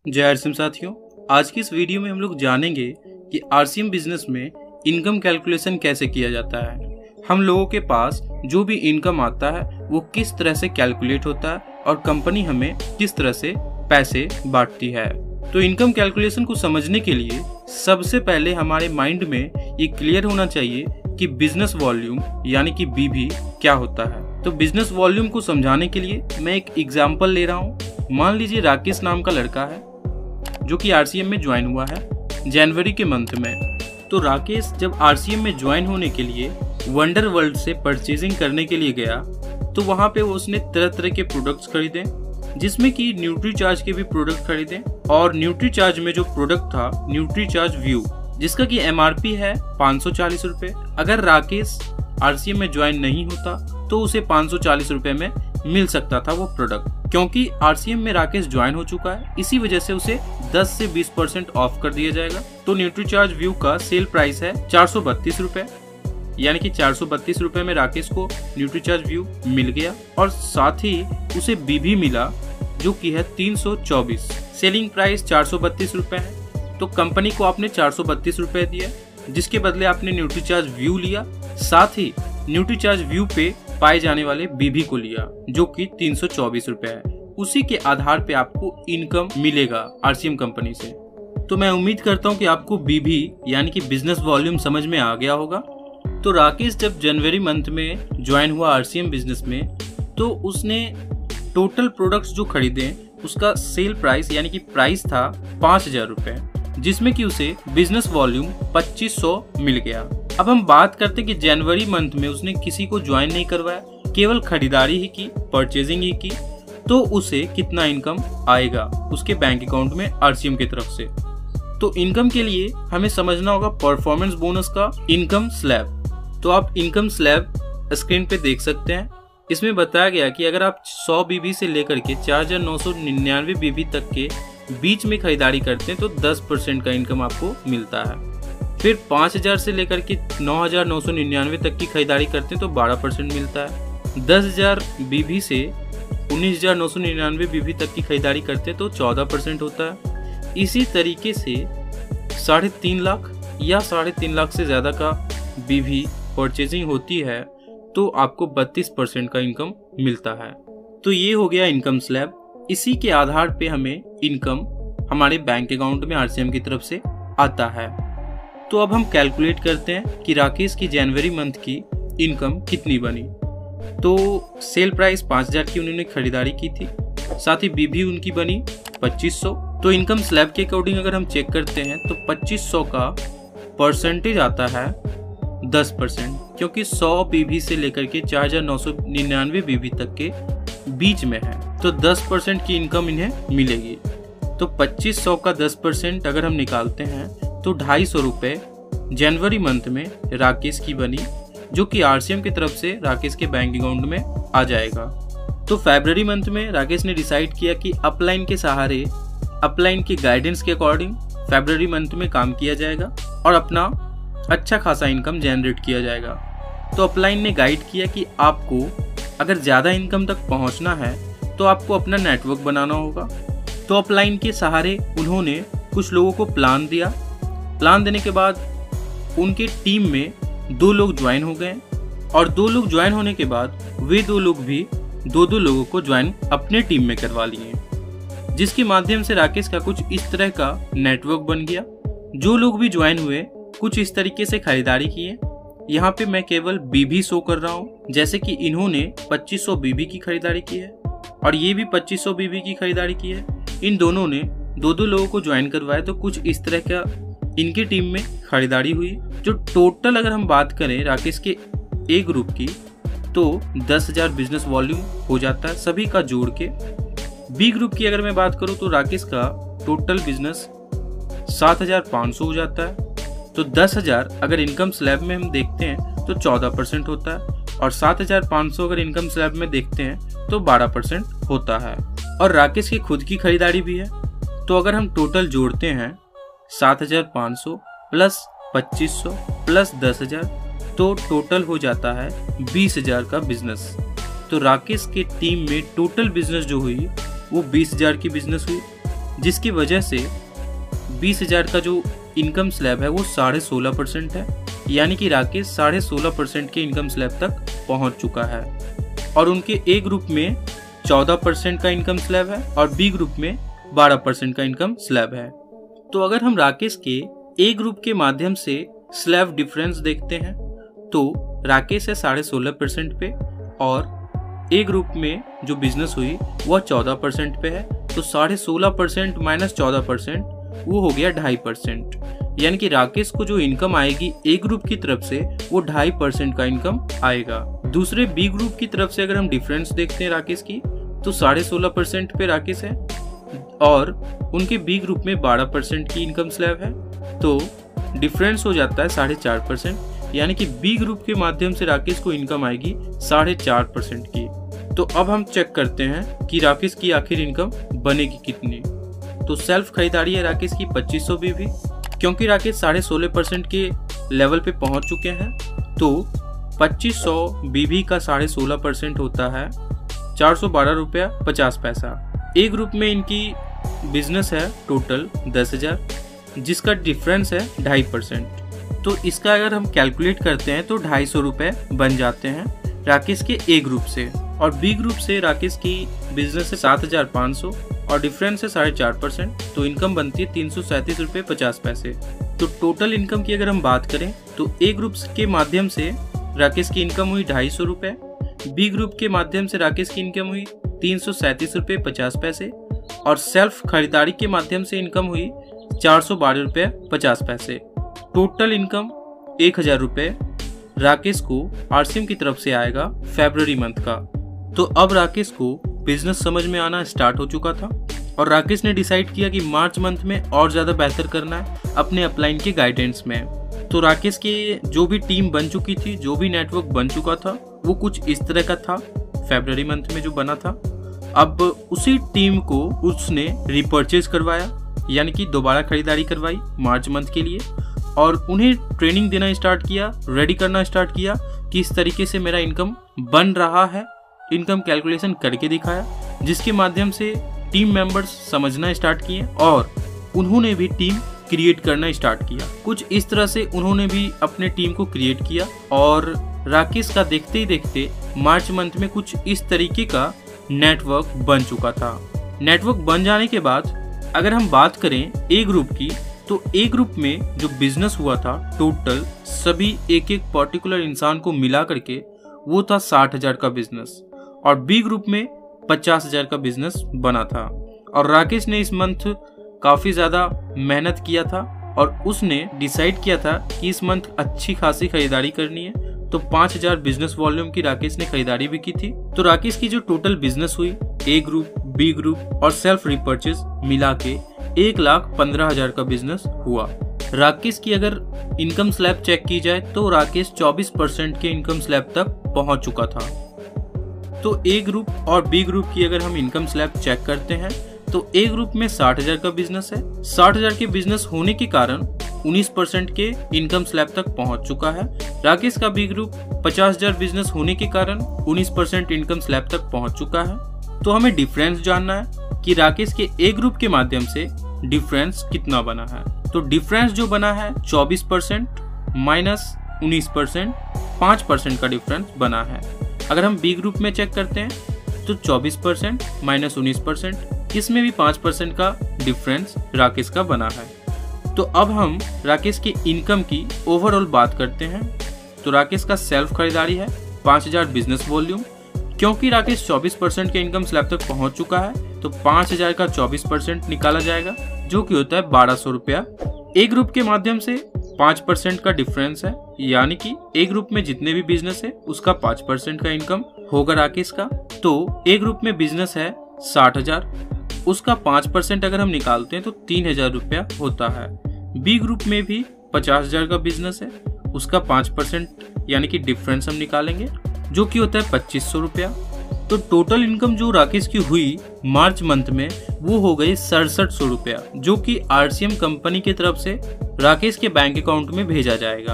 जय आरसीएम साथियों, आज की इस वीडियो में हम लोग जानेंगे कि आरसीएम बिजनेस में इनकम कैलकुलेशन कैसे किया जाता है। हम लोगों के पास जो भी इनकम आता है वो किस तरह से कैलकुलेट होता है और कंपनी हमें किस तरह से पैसे बांटती है। तो इनकम कैलकुलेशन को समझने के लिए सबसे पहले हमारे माइंड में ये क्लियर होना चाहिए कि बिजनेस वॉल्यूम यानी कि बीवी क्या होता है। तो बिजनेस वॉल्यूम को समझाने के लिए मैं एक एग्जांपल ले रहा हूँ। मान लीजिए राकेश नाम का लड़का है जो कि आरसीएम में ज्वाइन हुआ है जनवरी के मंथ में। तो राकेश जब आरसीएम में ज्वाइन होने के लिए वंडर वर्ल्ड से परचेजिंग करने के लिए गया तो वहाँ पे उसने तरह तरह के प्रोडक्ट्स खरीदे, जिसमें कि न्यूट्रीचार्ज के भी प्रोडक्ट खरीदे। और न्यूट्रीचार्ज में जो प्रोडक्ट था न्यूट्रीचार्ज व्यू, जिसका कि एमआरपी है 540 रुपए। अगर राकेश आरसीएम में ज्वाइन नहीं होता तो उसे 540 रुपए में मिल सकता था वो प्रोडक्ट। क्योंकि आरसीएम में राकेश ज्वाइन हो चुका है, इसी वजह से उसे 10 से 20% ऑफ कर दिया जाएगा। तो न्यूट्रीचार्ज व्यू का सेल प्राइस है 432 रुपए, यानी कि 432 रुपए में राकेश को न्यूट्रीचार्ज व्यू मिल गया और साथ ही उसे बीवी मिला जो कि है 324। सेलिंग प्राइस 432 रुपए है, तो कंपनी को आपने 432 रुपए दिया, जिसके बदले आपने न्यूट्रीचार्ज व्यू लिया, साथ ही न्यूट्रीचार्ज व्यू पे पाए जाने वाले बीवी को लिया जो कि 324 रुपए है। उसी के आधार पे आपको इनकम मिलेगा आरसीएम कंपनी से। तो मैं उम्मीद करता हूँ कि आपको बीवी यानी कि बिजनेस वॉल्यूम समझ में आ गया होगा। तो राकेश जब जनवरी मंथ में ज्वाइन हुआ आरसीएम बिजनेस में तो उसने टोटल प्रोडक्ट्स जो खरीदे उसका सेल प्राइस यानी कि प्राइस था 5000 रुपए, जिसमें कि उसे बिजनेस वॉल्यूम 2500 मिल गया। अब हम बात करते हैं कि जनवरी मंथ में उसने किसी को ज्वाइन नहीं करवाया, केवल खरीदारी ही की, परचेजिंग ही की, तो उसे कितना इनकम आएगा उसके बैंक अकाउंट में आरसीएम की तरफ से। तो इनकम के लिए हमें समझना होगा परफॉर्मेंस बोनस का इनकम स्लैब। तो आप इनकम स्लैब स्क्रीन पे देख सकते हैं। इसमें बताया गया कि अगर आप 100 बीबी से लेकर के 4999 बीबी तक के बीच में खरीदारी करते हैं तो 10% का इनकम आपको मिलता है। फिर 5000 से लेकर के 9999 तक की खरीदारी करते हैं तो 12% मिलता है। 10000 बीबी से 19999 बीबी तक की खरीदारी करते हैं तो 14% होता है। इसी तरीके से 3.5 लाख या 3.5 लाख से ज़्यादा का बीवी परचेजिंग होती है तो आपको 32% का इनकम मिलता है। तो ये हो गया इनकम स्लैब। इसी के आधार पे हमें इनकम हमारे बैंक अकाउंट में आरसीएम की तरफ से आता है। तो अब हम कैलकुलेट करते हैं कि राकेश की जनवरी मंथ की इनकम कितनी बनी। तो सेल प्राइस 5000 की उन्होंने खरीदारी की थी, साथ ही बीवी उनकी बनी 2500। तो इनकम स्लैब के अकॉर्डिंग अगर हम चेक करते हैं तो 2500 का परसेंटेज आता है 10%, क्योंकि 100 बीवी से लेकर के 4999 बीवी तक के बीच में है तो 10% की इनकम इन्हें मिलेगी। तो 2500 का 10% अगर हम निकालते हैं तो 250 रुपये जनवरी मंथ में राकेश की बनी, जो कि आरसीएम की तरफ से राकेश के बैंक अकाउंट में आ जाएगा। तो फरवरी मंथ में राकेश ने डिसाइड किया कि अपलाइन के सहारे, अपलाइन की गाइडेंस के अकॉर्डिंग फरवरी मंथ में काम किया जाएगा और अपना अच्छा खासा इनकम जनरेट किया जाएगा। तो अपलाइन ने गाइड किया कि आपको अगर ज़्यादा इनकम तक पहुंचना है तो आपको अपना नेटवर्क बनाना होगा। तो अपलाइन के सहारे उन्होंने कुछ लोगों को प्लान दिया। प्लान देने के बाद उनकी टीम में 2 लोग ज्वाइन हो गए और 2 लोग ज्वाइन होने के बाद वे 2 लोग भी 2 लोगों को ज्वाइन अपने टीम में करवा लिए, जिसके माध्यम से राकेश का कुछ इस तरह का नेटवर्क बन गया। जो लोग भी ज्वाइन हुए कुछ इस तरीके से खरीदारी किए। यहाँ पे मैं केवल बीवी शो कर रहा हूँ, जैसे कि इन्होंने 2500 बीवी की खरीदारी की है और ये भी 2500 बीवी की खरीदारी की है। इन दोनों ने 2 लोगों को ज्वाइन करवाया तो कुछ इस तरह का इनकी टीम में खरीदारी हुई। जो टोटल अगर हम बात करें राकेश के ए ग्रुप की तो 10,000 बिजनेस वॉल्यूम हो जाता है सभी का जोड़ के। बी ग्रुप की अगर मैं बात करूं तो राकेश का टोटल बिजनेस 7500 हो जाता है। तो 10,000 अगर इनकम स्लैब में हम देखते हैं तो 14% होता है और 7500 अगर इनकम स्लैब में देखते हैं तो 12% होता है। और राकेश की खुद की खरीदारी भी है। तो अगर हम टोटल जोड़ते हैं 7500 प्लस 2500 प्लस 10,000 तो टोटल हो जाता है 20,000 का बिजनेस। तो राकेश के टीम में टोटल बिजनेस जो हुई वो 20,000 की बिजनेस हुई। जिसकी वजह से 20,000 का जो इनकम स्लैब है वो 16.5% है, यानी कि राकेश 16.5% के इनकम स्लैब तक पहुंच चुका है। और उनके ए ग्रुप में 14% का इनकम स्लैब है और बी ग्रुप में 12% का इनकम स्लैब है। तो अगर हम राकेश के ए ग्रुप के माध्यम से स्लैब डिफरेंस देखते हैं तो राकेश है 16.5% पे और ए ग्रुप में जो बिजनेस हुई वह 14% पे है। तो 16.5% माइनस 14% वो हो गया 2.5%, यानी कि राकेश को जो इनकम आएगी ए ग्रुप की तरफ से वो 2.5% का इनकम आएगा। दूसरे बी ग्रुप की तरफ से अगर हम डिफरेंस देखते हैं राकेश की तो 16.5% पे राकेश है और उनके बी ग्रुप में 12% की इनकम स्लैब है, तो डिफरेंस हो जाता है 4.5%, यानी कि बी ग्रुप के माध्यम से राकेश को इनकम आएगी 4.5% की। तो अब हम चेक करते हैं कि राकेश की आखिर इनकम बनेगी कितनी। तो सेल्फ खरीदारी है राकेश की 2500 बीवी, क्योंकि राकेश 16.5% के लेवल पे पहुंच चुके हैं तो 2500 बीवी का 16.5% होता है 412 रुपया 50 पैसा। ए ग्रुप में इनकी बिजनेस है टोटल 10,000, जिसका डिफरेंस है 2.5%। तो इसका अगर हम कैलकुलेट करते हैं तो 250 रुपये बन जाते हैं राकेश के ए ग्रुप से। और बी ग्रुप से राकेश की बिजनेस है 7,500 और डिफरेंस है 4.5%, तो इनकम बनती है 337 रुपये 50 पैसे। तो टोटल इनकम की अगर हम बात करें तो ए ग्रुप के माध्यम से राकेश की इनकम हुई 250 रुपये, बी ग्रुप के माध्यम से राकेश की इनकम हुई 337 रुपये 50 पैसे और सेल्फ खरीदारी के माध्यम से इनकम हुई 412 रुपये 50 पैसे। टोटल इनकम 1,000 रुपये राकेश को आरसीएम की तरफ से आएगा फरवरी मंथ का। तो अब राकेश को बिजनेस समझ में आना स्टार्ट हो चुका था और राकेश ने डिसाइड किया कि मार्च मंथ में और ज़्यादा बेहतर करना है अपने अपलाइन के गाइडेंस में। तो राकेश के जो भी टीम बन चुकी थी, जो भी नेटवर्क बन चुका था, वो कुछ इस तरह का था फरवरी मंथ में जो बना था। अब उसी टीम को उसने रिपर्चेज करवाया, यानी कि दोबारा खरीदारी करवाई मार्च मंथ के लिए और उन्हें ट्रेनिंग देना स्टार्ट किया, रेडी करना स्टार्ट किया कि इस तरीके से मेरा इनकम बन रहा है। इनकम कैलकुलेशन करके दिखाया, जिसके माध्यम से टीम मेंबर्स समझना स्टार्ट किए और उन्होंने भी टीम क्रिएट करना स्टार्ट किया। कुछ इस तरह से उन्होंने भी अपने टीम को क्रिएट किया और राकेश का देखते ही देखते मार्च मंथ में कुछ इस तरीके का नेटवर्क बन चुका था। नेटवर्क बन जाने के बाद अगर हम बात करें ए ग्रुप की तो ए ग्रुप में जो बिजनेस हुआ था टोटल सभी एक एक पर्टिकुलर इंसान को मिला करके वो था 60,000 का बिजनेस और बी ग्रुप में 50,000 का बिजनेस बना था। और राकेश ने इस मंथ काफ़ी ज़्यादा मेहनत किया था और उसने डिसाइड किया था कि इस मंथ अच्छी खासी खरीदारी करनी है, तो 5,000 बिजनेस वॉल्यूम की राकेश ने खरीदारी भी की थी। तो राकेश की जो टोटल बिजनेस हुई ए ग्रुप, बी ग्रुप और सेल्फ रिपर्चेज मिला के 1,15,000 का बिजनेस हुआ। राकेश की अगर इनकम स्लैब चेक की जाए तो राकेश 24% के इनकम स्लैब तक पहुंच चुका था। तो ए ग्रुप और बी ग्रुप की अगर हम इनकम स्लैब चेक करते हैं तो ए ग्रुप में 60,000 का बिजनेस है। 60,000 के बिजनेस होने के कारण 19% के इनकम स्लैब तक पहुंच चुका है। राकेश का बी ग्रुप 50,000 बिजनेस होने के कारण 19% इनकम स्लैब तक पहुंच चुका है। तो हमें डिफरेंस जानना है कि राकेश के ए ग्रुप के माध्यम से डिफरेंस कितना बना है। तो डिफरेंस जो बना है 24% माइनस 19%, 5% का डिफरेंस बना है। अगर हम बी ग्रुप में चेक करते हैं तो 24% माइनस 19%, इसमें भी 5% का डिफरेंस राकेश का बना है। तो अब हम राकेश की इनकम की ओवरऑल बात करते हैं। तो राकेश का सेल्फ खरीदारी है 5,000 बिजनेस वॉल्यूम, क्योंकि राकेश 24% के इनकम स्लैब तक पहुंच चुका है तो 5,000 का 24% निकाला जाएगा जो कि होता है 1,200 रुपया। ए ग्रुप के माध्यम से 5% का डिफरेंस है, यानी कि ए ग्रुप में जितने भी बिजनेस है उसका 5% का इनकम होगा राकेश का। तो ए ग्रुप में बिजनेस है 60,000, उसका 5% अगर हम निकालते हैं तो 3,000 रुपया होता है। बी ग्रुप में भी 50,000 का बिजनेस है, उसका 5% यानी कि डिफरेंस हम निकालेंगे जो कि होता है 2,500 रुपया। तो टोटल इनकम जो राकेश की हुई मार्च मंथ में वो हो गई 6,700 रुपया, जो कि आरसीएम कंपनी की तरफ से राकेश के बैंक अकाउंट में भेजा जाएगा।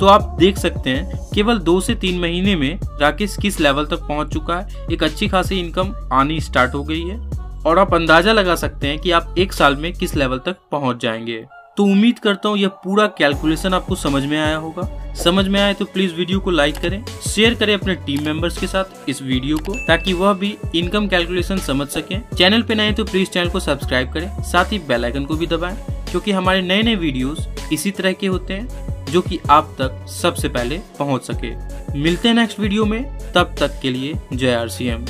तो आप देख सकते हैं केवल 2 से 3 महीने में राकेश किस लेवल तक पहुंच चुका है। एक अच्छी खासी इनकम आनी स्टार्ट हो गई है और आप अंदाजा लगा सकते हैं कि आप 1 साल में किस लेवल तक पहुंच जाएंगे। तो उम्मीद करता हूँ यह पूरा कैलकुलेशन आपको समझ में आया होगा। समझ में आए तो प्लीज वीडियो को लाइक करें, शेयर करें अपने टीम मेंबर्स के साथ इस वीडियो को, ताकि वह भी इनकम कैलकुलेशन समझ सकें। चैनल पे नए तो प्लीज चैनल को सब्सक्राइब करें, साथ ही बेल आइकन को भी दबाएं, क्योंकि हमारे नए वीडियोस इसी तरह के होते हैं जो कि आप तक सबसे पहले पहुंच सके। मिलते हैं नेक्स्ट वीडियो में, तब तक के लिए जय RCM।